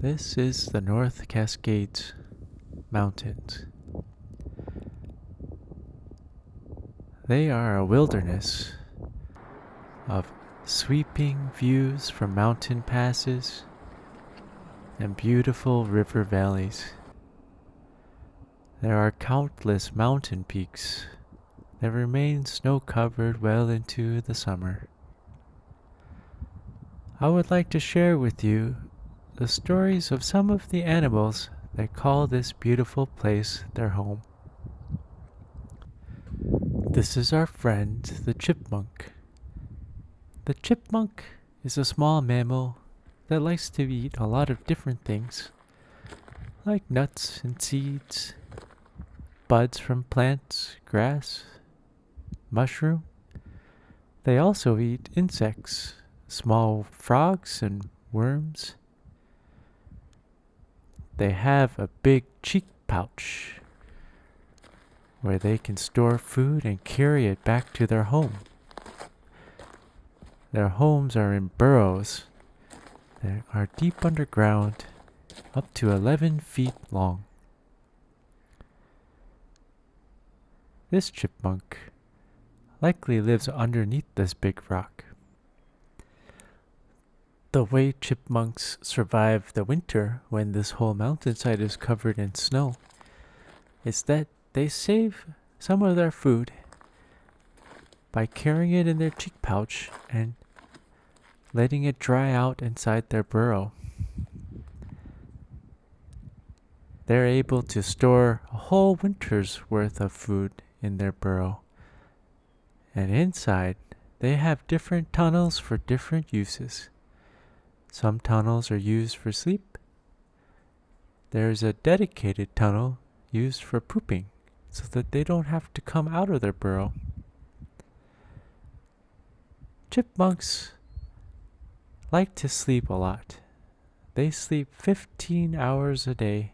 This is the North Cascade Mountains. They are a wilderness of sweeping views from mountain passes and beautiful river valleys. There are countless mountain peaks that remain snow-covered well into the summer. I would like to share with you the stories of some of the animals that call this beautiful place their home. This is our friend, the chipmunk. The chipmunk is a small mammal that likes to eat a lot of different things, like nuts and seeds, buds from plants, grass, mushroom. They also eat insects, small frogs and worms. They have a big cheek pouch where they can store food and carry it back to their home. Their homes are in burrows that are deep underground, up to 11 feet long. This chipmunk likely lives underneath this big rock. The way chipmunks survive the winter when this whole mountainside is covered in snow is that they save some of their food by carrying it in their cheek pouch and letting it dry out inside their burrow. They're able to store a whole winter's worth of food in their burrow. And inside, they have different tunnels for different uses. Some tunnels are used for sleep. There's a dedicated tunnel used for pooping so that they don't have to come out of their burrow. Chipmunks like to sleep a lot. They sleep 15 hours a day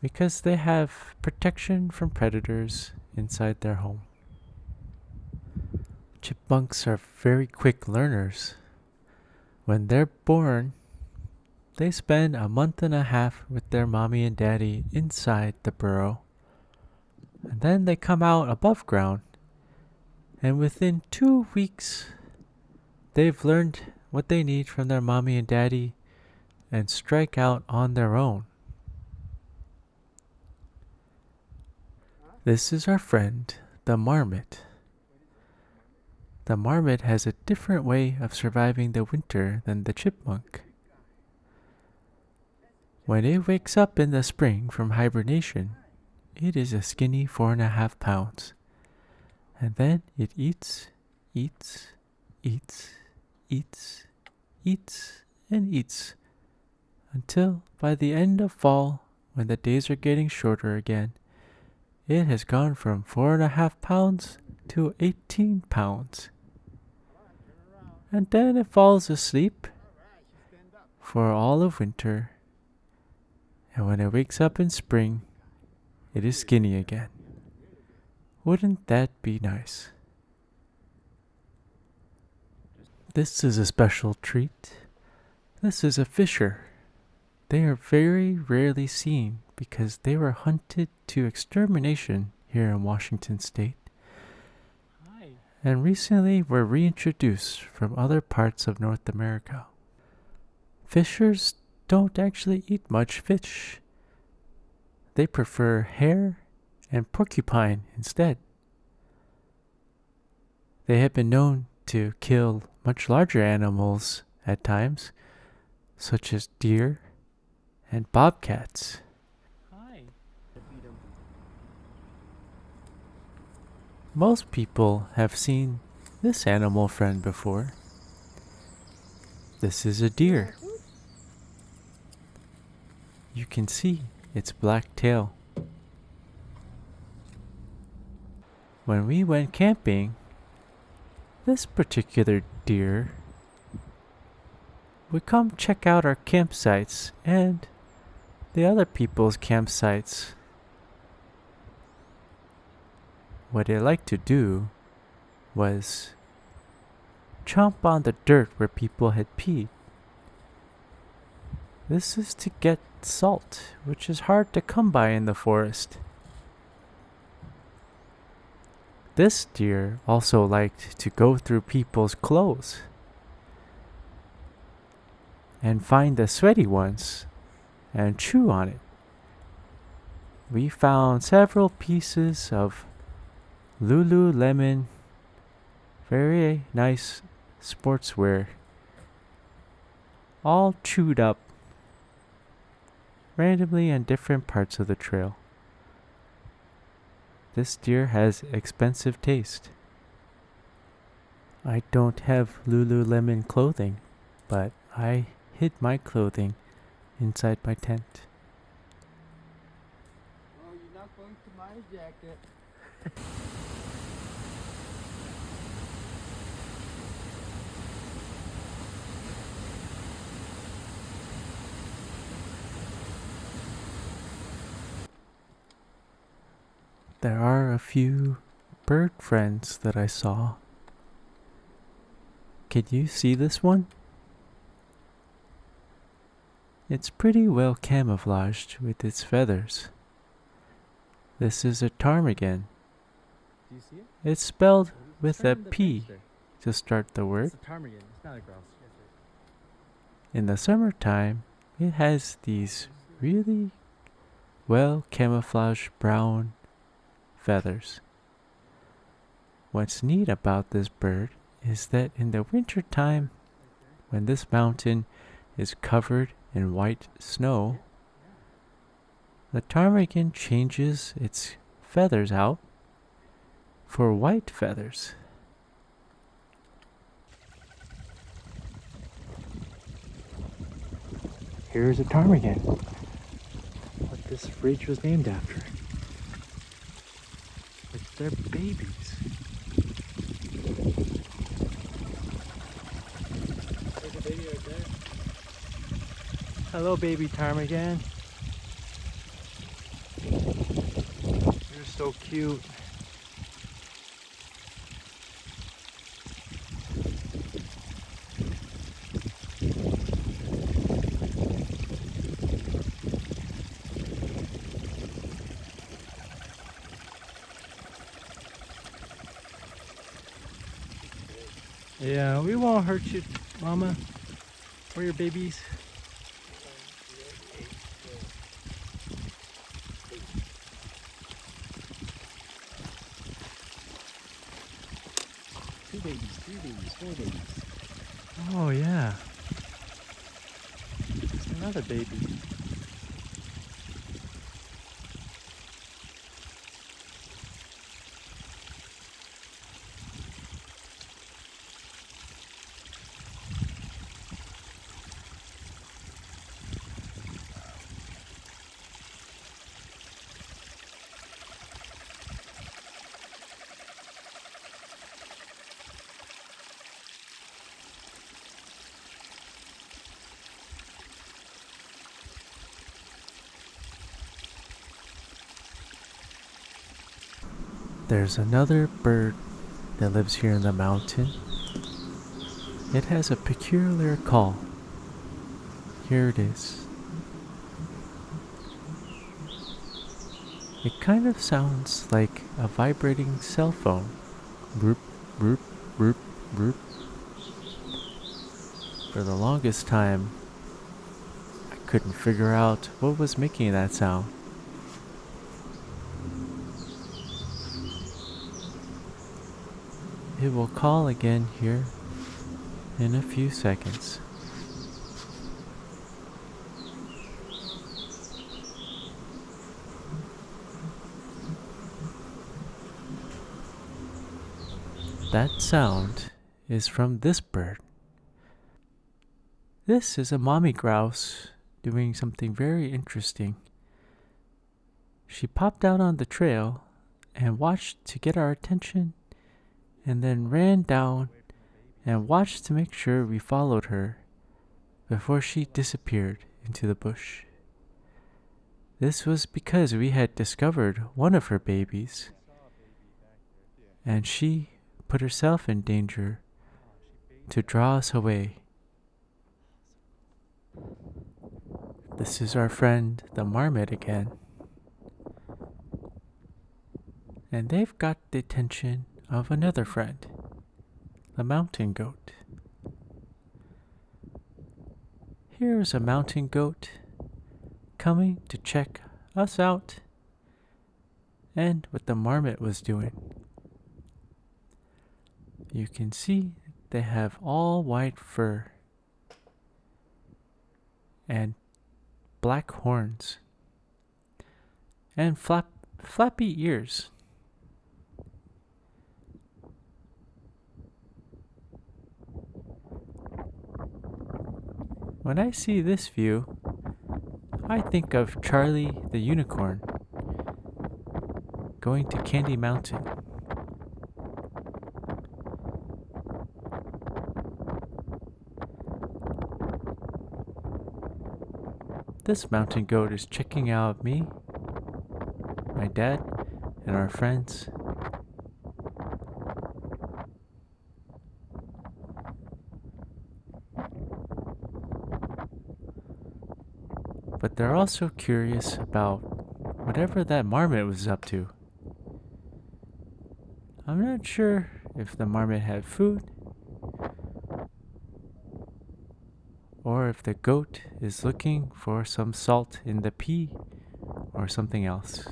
because they have protection from predators inside their home. Chipmunks are very quick learners. When they're born, they spend a month and a half with their mommy and daddy inside the burrow. And then they come out above ground. And within 2 weeks, they've learned what they need from their mommy and daddy and strike out on their own. This is our friend, the marmot. The marmot has a different way of surviving the winter than the chipmunk. When it wakes up in the spring from hibernation, it is a skinny 4.5 pounds. And then it eats, and eats until by the end of fall, when the days are getting shorter again, it has gone from 4.5 pounds to 18 pounds. And then it falls asleep for all of winter. And when it wakes up in spring, it is skinny again. Wouldn't that be nice? This is a special treat. This is a fisher. They are very rarely seen because they were hunted to extermination here in Washington State, and recently were reintroduced from other parts of North America. Fishers don't actually eat much fish. They prefer hare and porcupine instead. They have been known to kill much larger animals at times, such as deer and bobcats. Most people have seen this animal friend before. This is a deer. You can see its black tail. When we went camping, this particular deer would come check out our campsites and the other people's campsites. What it liked to do was chomp on the dirt where people had peed. This is to get salt, which is hard to come by in the forest. This deer also liked to go through people's clothes and find the sweaty ones and chew on it. We found several pieces of Lululemon, very nice sportswear, all chewed up randomly in different parts of the trail. This deer has expensive taste. I don't have Lululemon clothing, but I hid my clothing inside my tent. Oh, you're not going to my jacket. There are a few bird friends that I saw. Can you see this one? It's pretty well camouflaged with its feathers. This is a ptarmigan. Do you see it? It's spelled with a Turn the P page there. to start the word. It's a ptarmigan. It's not a grouse. In the summertime, it has these really well camouflaged brown feathers. What's neat about this bird is that in the winter time, when this mountain is covered in white snow, the ptarmigan changes its feathers out for white feathers. Here's a ptarmigan, what this ridge was named after. With their babies. There's a baby right there. Hello, baby ptarmigan. You're so cute. Yeah, we won't hurt you, Mama, or your babies. Two babies, three babies, four babies. Oh, yeah. Another baby. There's another bird that lives here in the mountain. It has a peculiar call. Here it is. It kind of sounds like a vibrating cell phone. Broop, broop, broop, broop. For the longest time, I couldn't figure out what was making that sound. It will call again here in a few seconds. That sound is from this bird. This is a mommy grouse doing something very interesting. She popped out on the trail and watched to get our attention, and then ran down and watched to make sure we followed her before she disappeared into the bush. This was because we had discovered one of her babies, and she put herself in danger to draw us away. This is our friend the marmot again. And they've got the attention of another friend, the mountain goat. Here's a mountain goat coming to check us out and what the marmot was doing. You can see they have all white fur and black horns and flappy ears. When I see this view, I think of Charlie the unicorn going to Candy Mountain. This mountain goat is checking out me, my dad, and our friends. But they're also curious about whatever that marmot was up to. I'm not sure if the marmot had food or if the goat is looking for some salt in the pea or something else.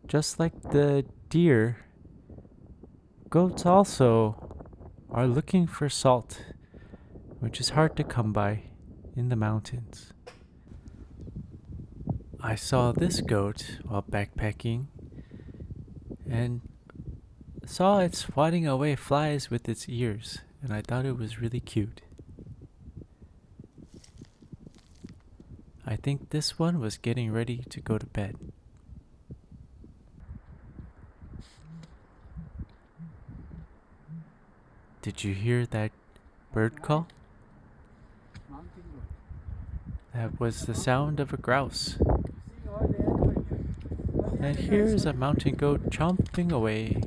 Just like the deer, goats also are looking for salt, which is hard to come by in the mountains. I saw this goat while backpacking and saw it swatting away flies with its ears, and I thought it was really cute. I think this one was getting ready to go to bed. Did you hear that bird call? That was the sound of a grouse. And here's a mountain goat chomping away.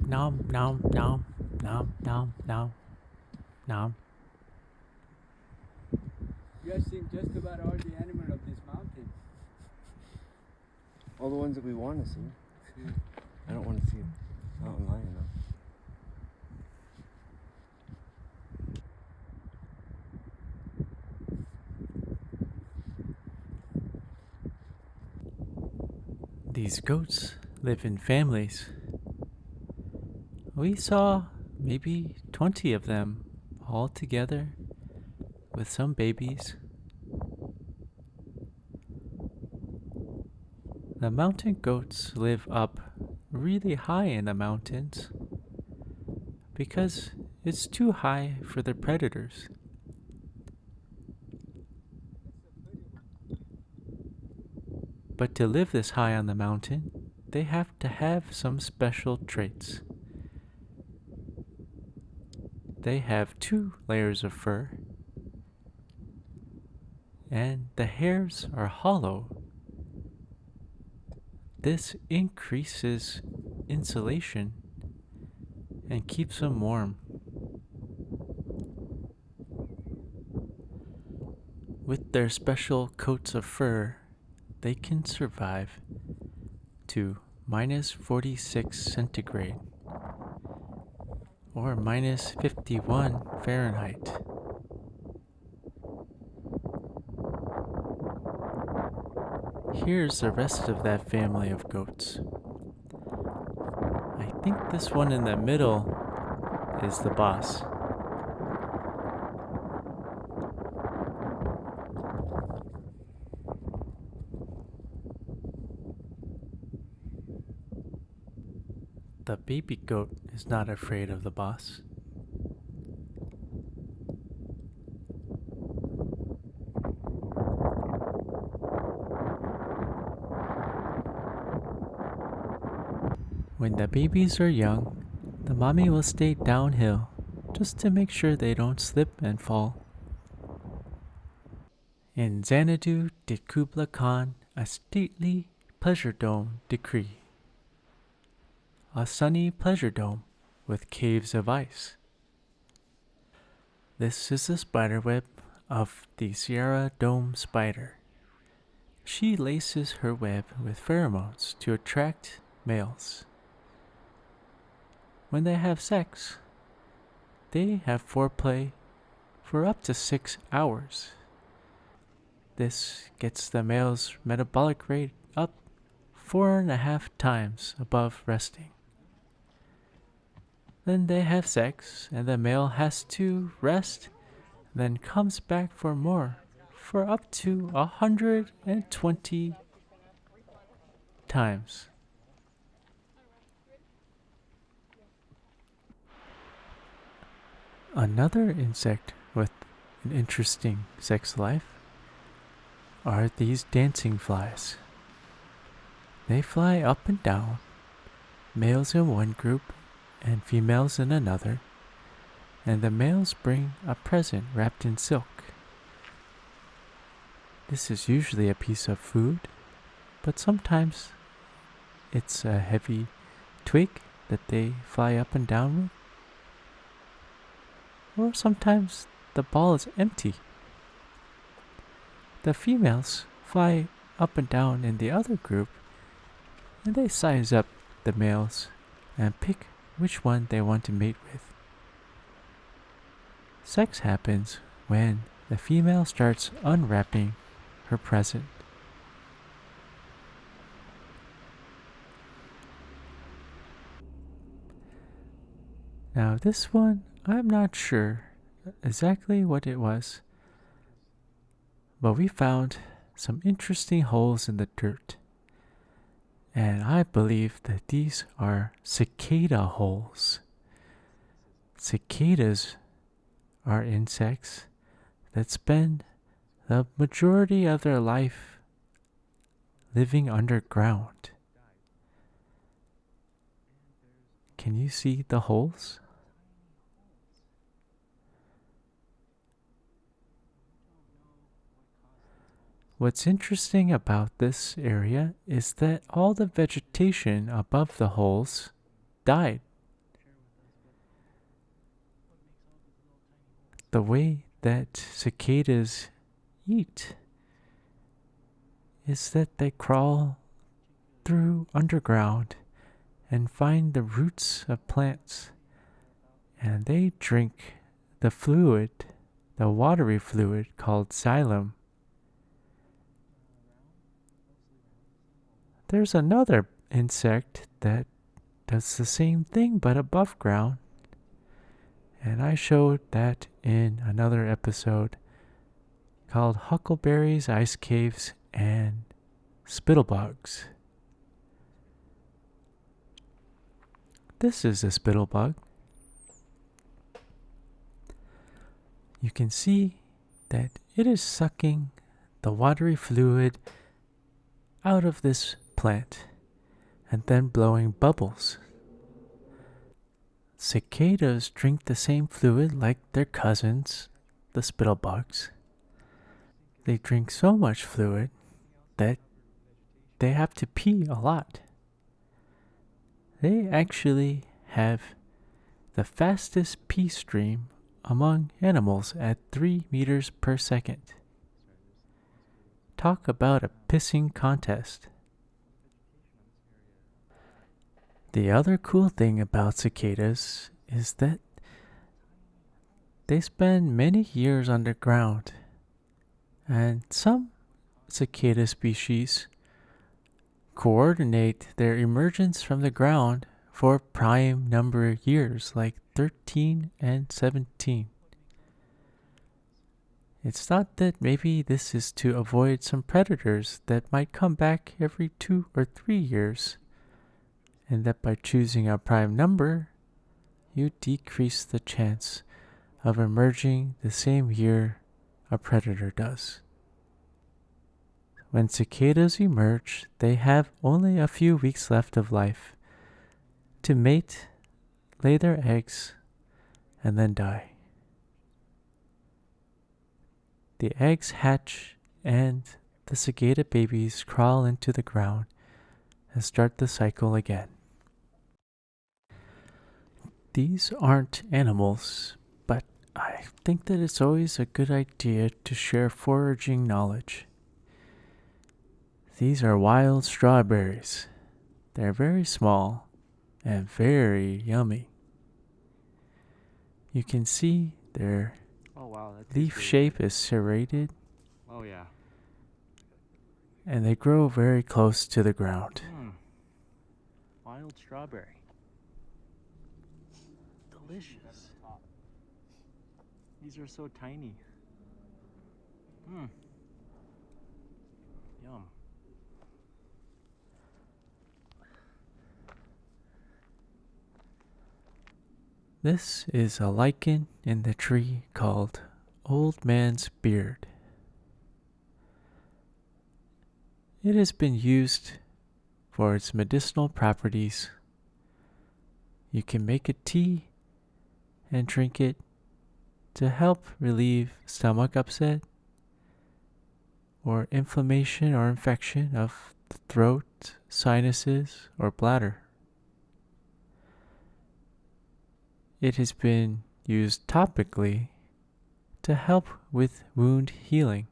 Nom nom nom nom nom nom nom. You have seen just about all the animals of this mountain. All the ones that we want to see. I don't want to see a mountain lion though. These goats live in families. We saw maybe 20 of them all together with some babies. The mountain goats live up really high in the mountains because it's too high for the predators. But to live this high on the mountain, they have to have some special traits. They have 2 layers of fur, and the hairs are hollow. This increases insulation and keeps them warm. With their special coats of fur, they can survive to minus 46 centigrade or minus 51 Fahrenheit. Here's the rest of that family of goats. I think this one in the middle is the boss. The baby goat is not afraid of the boss. When the babies are young, The mommy will stay downhill just to make sure they don't slip and fall. In Xanadu did Kubla Khan a stately pleasure dome decree, a sunny pleasure dome with caves of ice. This is the spider web of the Sierra Dome spider. She laces her web with pheromones to attract males. When they have sex, they have foreplay for up to 6 hours. This gets the male's metabolic rate up 4.5 times above resting. Then they have sex, and the male has to rest, then comes back for more, for up to 120 times. Another insect with an interesting sex life are these dancing flies. They fly up and down, males in one group and females in another, and the males bring a present wrapped in silk. This is usually a piece of food, but sometimes it's a heavy twig that they fly up and down with, or sometimes the ball is empty. The females fly up and down in the other group, and they size up the males and pick which one they want to mate with. Sex happens when the female starts unwrapping her present. Now this one, I'm not sure exactly what it was, but we found some interesting holes in the dirt. And I believe that these are cicada holes. Cicadas are insects that spend the majority of their life living underground. Can you see the holes? What's interesting about this area is that all the vegetation above the holes died. The way that cicadas eat is that they crawl through underground and find the roots of plants, and they drink the fluid, the watery fluid called xylem. There's another insect that does the same thing but above ground, and I showed that in another episode called Huckleberries, Ice Caves, and Spittlebugs. This is a spittlebug. You can see that it is sucking the watery fluid out of this plant and then blowing bubbles. Cicadas drink the same fluid like their cousins, the spittlebugs. They drink so much fluid that they have to pee a lot. They actually have the fastest pee stream among animals at 3 meters per second. Talk about a pissing contest. The other cool thing about cicadas is that they spend many years underground, and some cicada species coordinate their emergence from the ground for prime number years like 13 and 17. It's thought that maybe this is to avoid some predators that might come back every 2 or 3 years, and that by choosing a prime number, you decrease the chance of emerging the same year a predator does. When cicadas emerge, they have only a few weeks left of life to mate lay their eggs and then die. The eggs hatch and the cicada babies crawl into the ground and start the cycle again. These aren't animals, but I think that it's always a good idea to share foraging knowledge. These are wild strawberries. They're very small and very yummy. You can see their Oh wow, that's leaf shape is serrated Oh yeah. and they grow very close to the ground. Wild strawberry. Delicious. These are so tiny. Yum. This is a lichen in the tree called Old Man's Beard. It has been used for its medicinal properties. You can make a tea and drink it to help relieve stomach upset or inflammation or infection of the throat, sinuses, or bladder. It has been used topically to help with wound healing.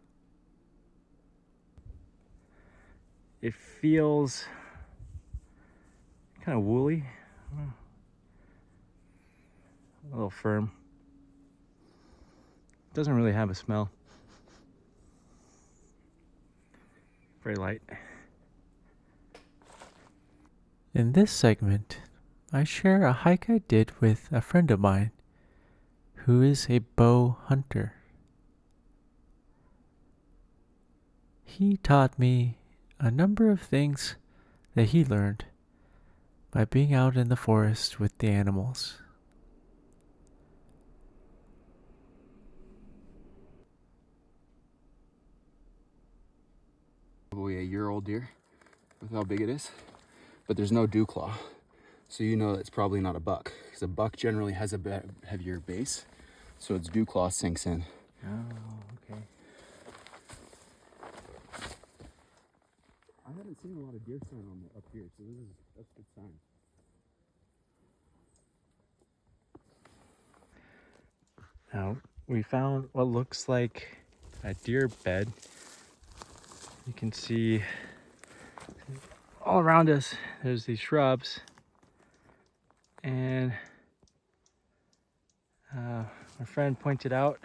It feels kind of woolly, a little firm. Doesn't really have a smell. Very light. In this segment, I share a hike I did with a friend of mine who is a bow hunter. He taught me a number of things that he learned by being out in the forest with the animals. Probably a year-old deer with how big it is, but there's no dew claw, so you know it's probably not a buck, because a buck generally has a bit heavier base, so its dew claw sinks in. Oh, okay. I haven't seen a lot of deer sign on up here, so that's a good sign. Now, we found what looks like a deer bed. You can see all around us, there's these shrubs. And my friend pointed out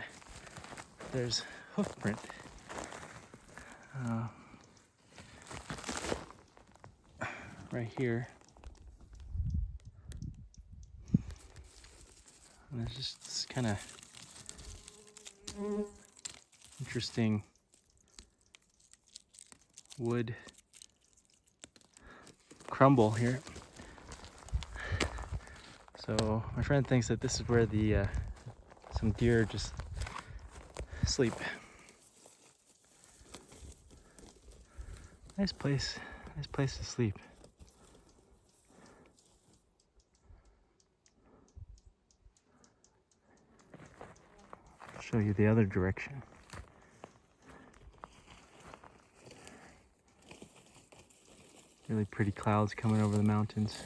there's hoof print. Right here. And there's just this kind of interesting wood crumble here. So my friend thinks that this is where the some deer just sleep. Nice place to sleep. I'll show you the other direction. Really pretty clouds coming over the mountains.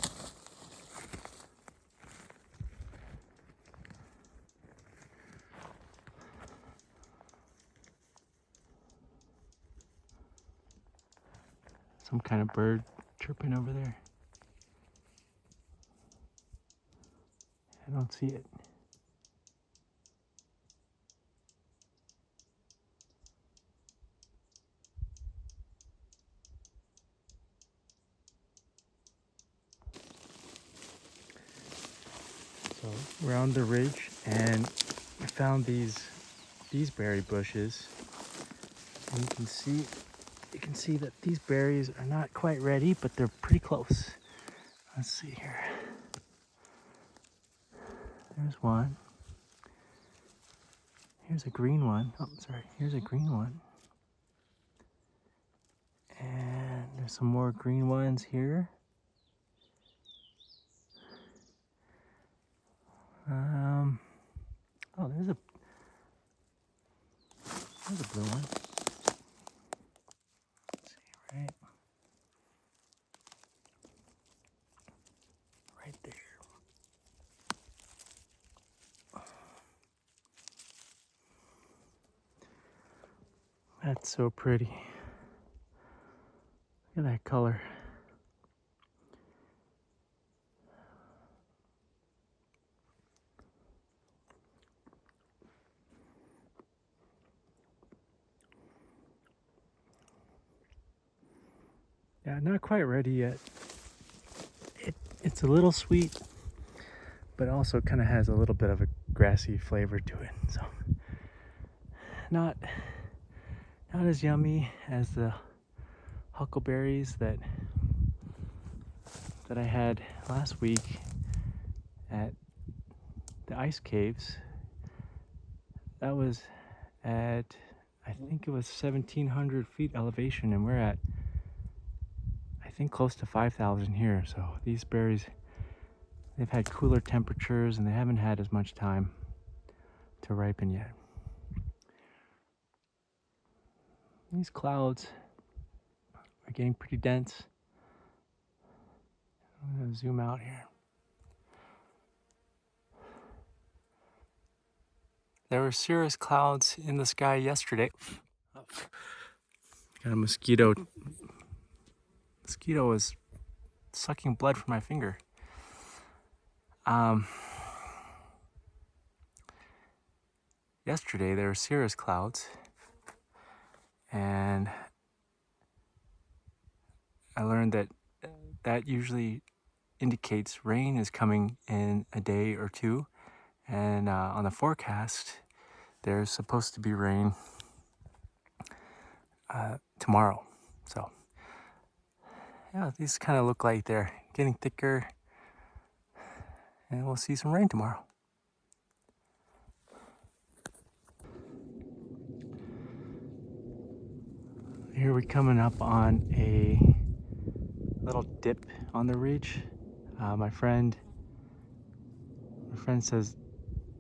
Some kind of bird chirping over there. I don't see it. So we're on the ridge and we found these berry bushes. And you can see that these berries are not quite ready, but they're pretty close. Let's see here. There's one. Here's a green one. Oh, sorry. Here's a green one. And there's some more green ones here. there's a blue one. Let's see, right there. That's so pretty. Look at that color. Yeah, not quite ready yet. It's a little sweet, but also kind of has a little bit of a grassy flavor to it. So not as yummy as the huckleberries that I had last week at the ice caves. That was at, I think it was 1,700 feet elevation, and we're at, I think, close to 5,000 here. So these berries, they've had cooler temperatures and they haven't had as much time to ripen yet. These clouds are getting pretty dense. I'm gonna zoom out here. There were cirrus clouds in the sky yesterday. Oh. Got a mosquito. Mosquito was sucking blood from my finger. Yesterday there were cirrus clouds, and I learned that that usually indicates rain is coming in a day or two, and on the forecast there's supposed to be rain tomorrow. So yeah, these kind of look like they're getting thicker, and we'll see some rain tomorrow. Here we're coming up on a little dip on the ridge. My friend says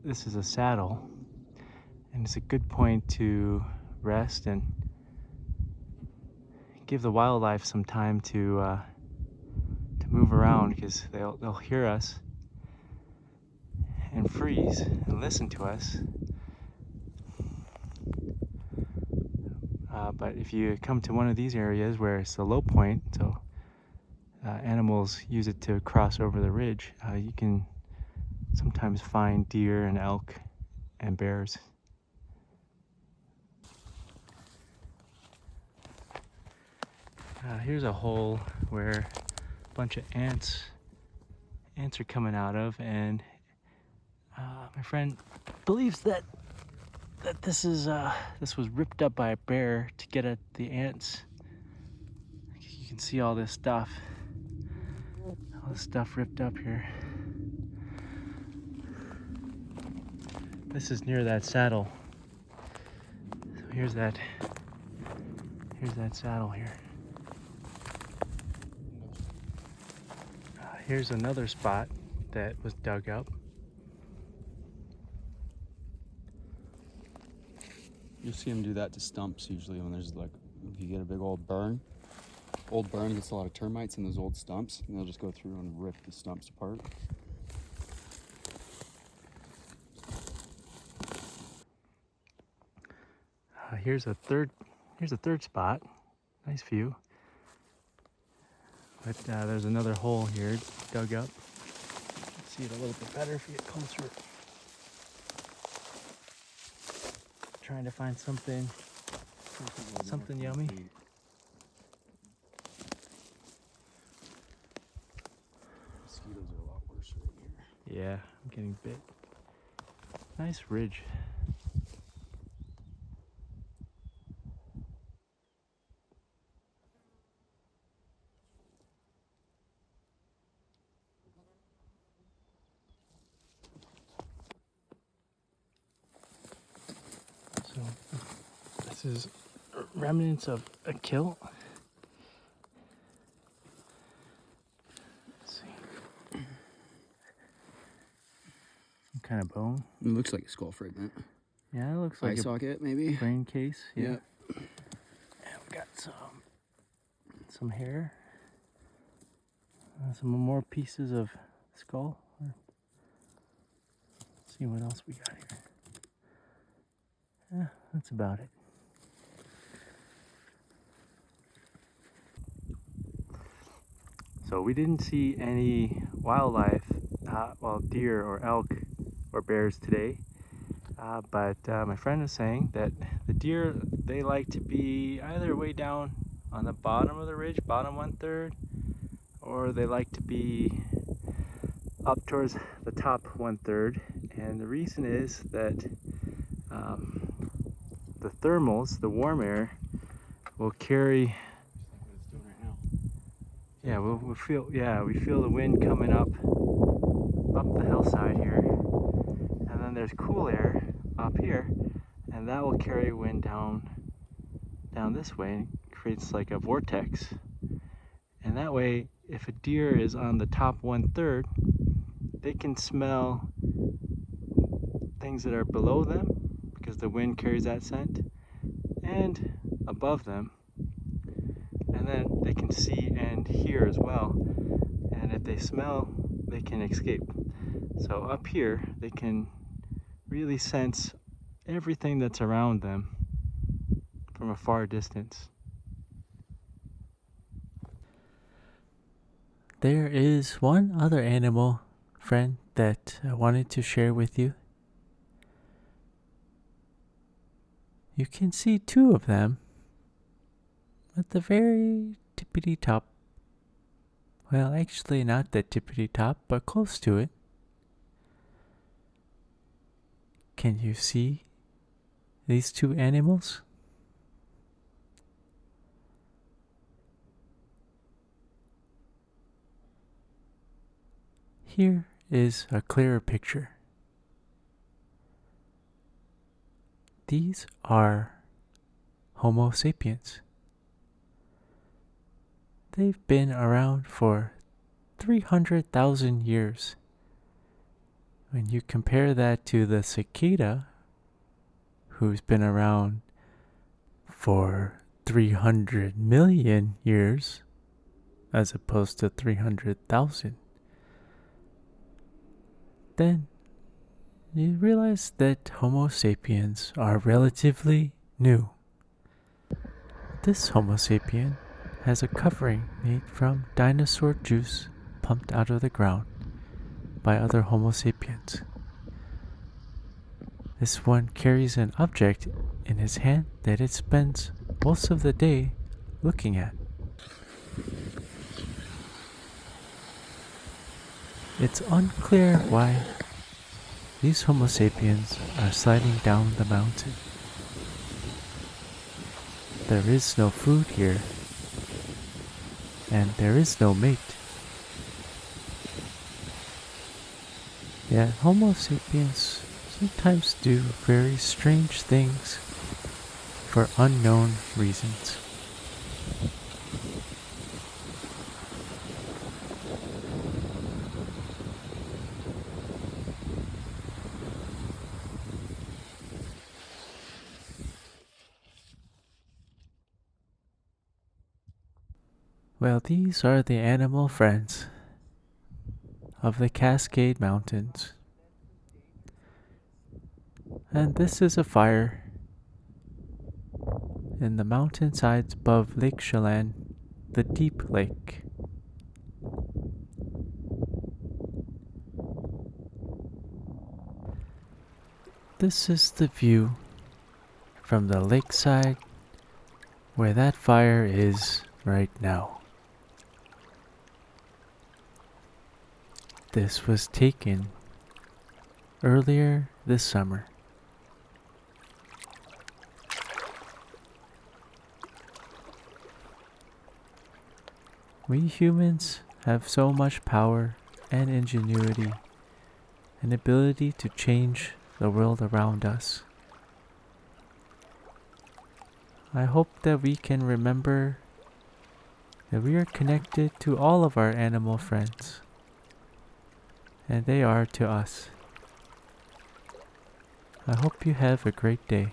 this is a saddle, and it's a good point to rest and give the wildlife some time to move around, because they'll hear us and freeze and listen to us. But if you come to one of these areas where it's the low point, so animals use it to cross over the ridge, you can sometimes find deer and elk and bears. Here's a hole where a bunch of ants are coming out of, and my friend believes that this was ripped up by a bear to get at the ants. You can see all this stuff ripped up here. This is near that saddle. So here's that saddle here. Here's another spot that was dug up. You'll see them do that to stumps usually when there's like, if you get a big old burn. Old burn gets a lot of termites in those old stumps, and they'll just go through and rip the stumps apart. Here's a third spot. Nice view. But there's another hole here dug up. See it a little bit better if you get closer. Trying to find something yummy. Mosquitoes are a lot worse right here. Yeah, I'm getting bit. Nice ridge. So this is remnants of a kilt. Let's see. I'm kind of bone. It looks like a skull fragment. Yeah, it looks Eye like a socket, maybe? brain case. Yeah. Yep. And we got some hair. Some more pieces of skull. Let's see what else we got here. Yeah, that's about it. So we didn't see any wildlife, well, deer or elk or bears today. But my friend was saying that the deer, they like to be either way down on the bottom of the ridge, bottom 1/3, or they like to be up towards the top 1/3. And the reason is that the thermals, the warm air, will carry. Yeah, we feel the wind coming up the hillside here, and then there's cool air up here, and that will carry wind down this way and creates like a vortex. And that way, if a deer is on the top 1/3, they can smell things that are below them because the wind carries that scent, and above them, and then they can see and hear as well. And if they smell, they can escape. So up here, they can really sense everything that's around them from a far distance. There is one other animal, friend, that I wanted to share with you. You can see two of them at the very tippity top. Well, actually not the tippity top, but close to it. Can you see these two animals? Here is a clearer picture. These are Homo sapiens. They've been around for 300,000 years. When you compare that to the cicada, who's been around for 300 million years, as opposed to 300,000, then you realize that Homo sapiens are relatively new. This Homo sapien has a covering made from dinosaur juice pumped out of the ground by other Homo sapiens. This one carries an object in his hand that it spends most of the day looking at. It's unclear why these Homo sapiens are sliding down the mountain. There is no food here, and there is no mate. Yet Homo sapiens sometimes do very strange things for unknown reasons. Well, these are the animal friends of the Cascade Mountains. And this is a fire in the mountainsides above Lake Chelan, the deep lake. This is the view from the lakeside where that fire is right now. This was taken earlier this summer. We humans have so much power and ingenuity and ability to change the world around us. I hope that we can remember that we are connected to all of our animal friends, and they are to us. I hope you have a great day.